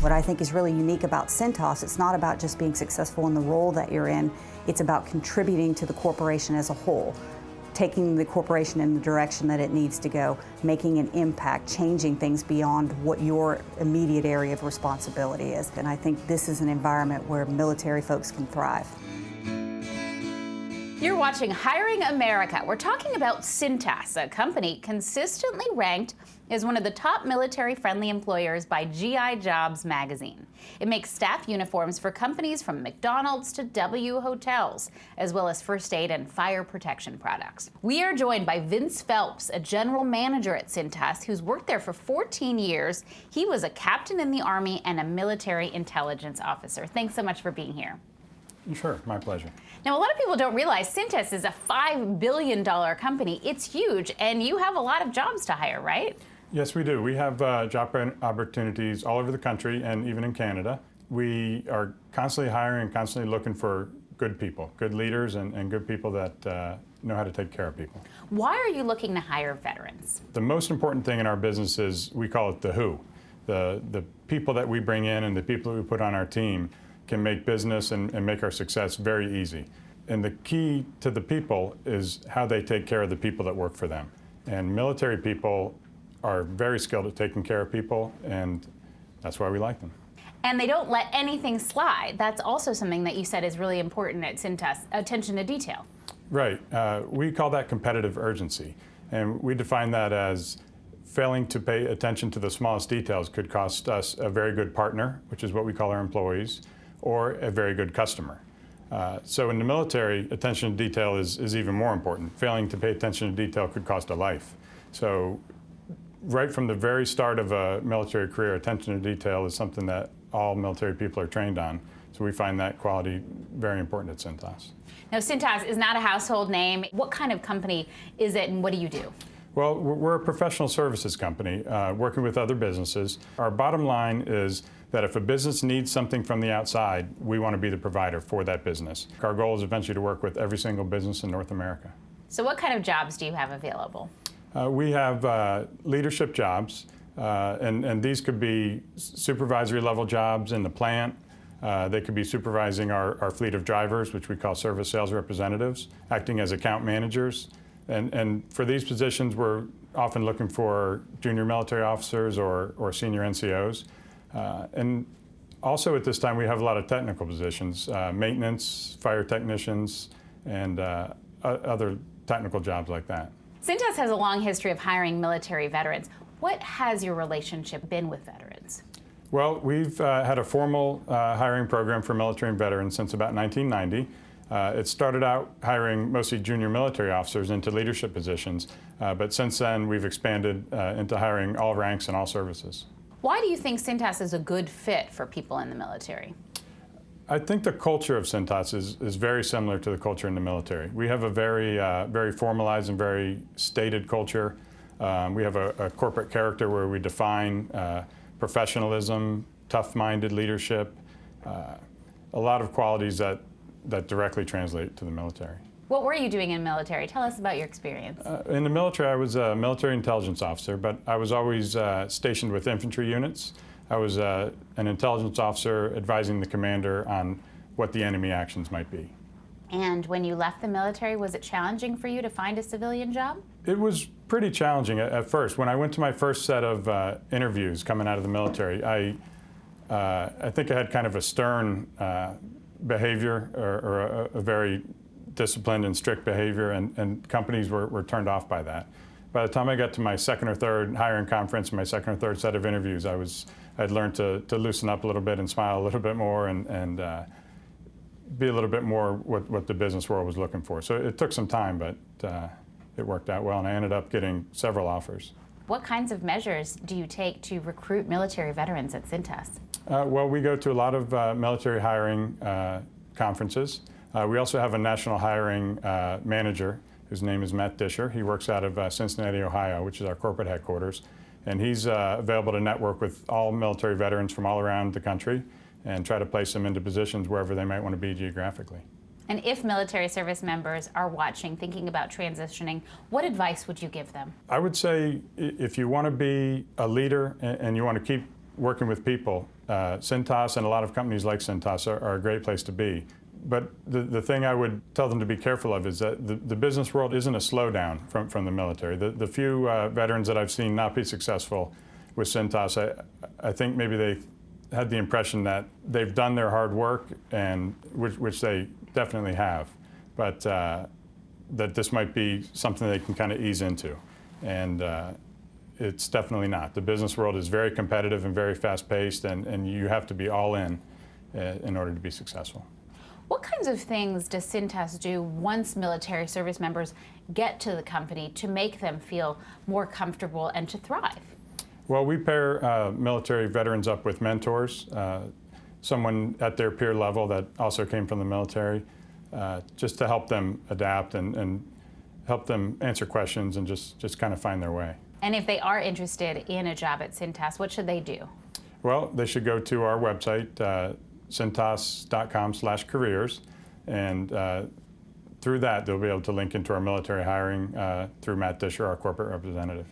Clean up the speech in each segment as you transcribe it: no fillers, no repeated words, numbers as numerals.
What I think is really unique about Cintas, it's not about just being successful in the role that you're in, it's about contributing to the corporation as a whole, taking the corporation in the direction that it needs to go, making an impact, changing things beyond what your immediate area of responsibility is. And I think this is an environment where military folks can thrive. You're watching Hiring America. We're talking about Cintas, a company consistently ranked as one of the top military-friendly employers by GI Jobs magazine. It makes staff uniforms for companies from McDonald's to W Hotels, as well as first aid and fire protection products. We are joined by Vince Phelps, a general manager at Cintas, who's worked there for 14 years. He was a captain in the Army and a military intelligence officer. Thanks so much for being here. Sure, my pleasure. Now, a lot of people don't realize Cintas is a $5 billion company. It's huge, and you have a lot of jobs to hire, right? Yes, we do. We have job opportunities all over the country and even in Canada. We are constantly hiring and constantly looking for good people, good leaders, and good people that know how to take care of people. Why are you looking to hire veterans? The most important thing in our business is, we call it the who. The people that we bring in and the people that we put on our team can make business and make our success very easy. And the key to the people is how they take care of the people that work for them. And military people are very skilled at taking care of people, and that's why we like them. And they don't let anything slide. That's also something that you said is really important at Cintas, attention to detail. Right. We call that competitive urgency. And we define that as failing to pay attention to the smallest details could cost us a very good partner, which is what we call our employees, or a very good customer. So in the military, attention to detail is even more important. Failing to pay attention to detail could cost a life. So right from the very start of a military career, attention to detail is something that all military people are trained on. So we find that quality very important at Cintas. Now, Cintas is not a household name. What kind of company is it, and what do you do? Well, we're a professional services company working with other businesses. Our bottom line is that if a business needs something from the outside, we want to be the provider for that business. Our goal is eventually to work with every single business in North America. So what kind of jobs do you have available? We have leadership jobs, and these could be supervisory level jobs in the plant. They could be supervising our fleet of drivers, which we call service sales representatives, acting as account managers. And for these positions, we're often looking for junior military officers or senior NCOs. And also at this time, we have a lot of technical positions, maintenance, fire technicians, and other technical jobs like that. Cintas has a long history of hiring military veterans. What has your relationship been with veterans? Well, we've had a formal hiring program for military and veterans since about 1990. It started out hiring mostly junior military officers into leadership positions, but since then we've expanded into hiring all ranks and all services. Why do you think Cintas is a good fit for people in the military? I think the culture of Cintas is very similar to the culture in the military. We have a very formalized and very stated culture. We have a corporate character where we define professionalism, tough-minded leadership, a lot of qualities that directly translate to the military. What were you doing in the military? Tell us about your experience. In the military, I was a military intelligence officer, but I was always stationed with infantry units. I was an intelligence officer advising the commander on what the enemy actions might be. And when you left the military, was it challenging for you to find a civilian job? It was pretty challenging at first. When I went to my first set of interviews coming out of the military, I think I had kind of a stern behavior or a very disciplined and strict behavior, and companies were turned off by that. By the time I got to my second or third hiring conference, my second or third set of interviews, I'd learned to loosen up a little bit and smile a little bit more and be a little bit more what the business world was looking for. So it took some time, but it worked out well, and I ended up getting several offers. What kinds of measures do you take to recruit military veterans at Cintas? Well, we go to a lot of military hiring conferences. We also have a national hiring manager whose name is Matt Disher. He works out of Cincinnati, Ohio, which is our corporate headquarters. And he's available to network with all military veterans from all around the country and try to place them into positions wherever they might want to be geographically. And if military service members are watching, thinking about transitioning, what advice would you give them? I would say if you want to be a leader and you want to keep working with people, Cintas and a lot of companies like Cintas are a great place to be. But the thing I would tell them to be careful of is that the business world isn't a slowdown from the military. The few veterans that I've seen not be successful with Cintas, I think maybe they had the impression that they've done their hard work, and which they definitely have, but that this might be something they can kind of ease into. And it's definitely not. The business world is very competitive and very fast-paced, and you have to be all in order to be successful. What kinds of things does Cintas do once military service members get to the company to make them feel more comfortable and to thrive? Well, we pair military veterans up with mentors, someone at their peer level that also came from the military, just to help them adapt and help them answer questions and just kind of find their way. And if they are interested in a job at Cintas, what should they do? Well, they should go to our website, cintas.com/careers, and through that they'll be able to link into our military hiring through Matt Disher, our corporate representative.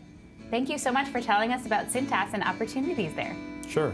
Thank you so much for telling us about Cintas and opportunities there. Sure.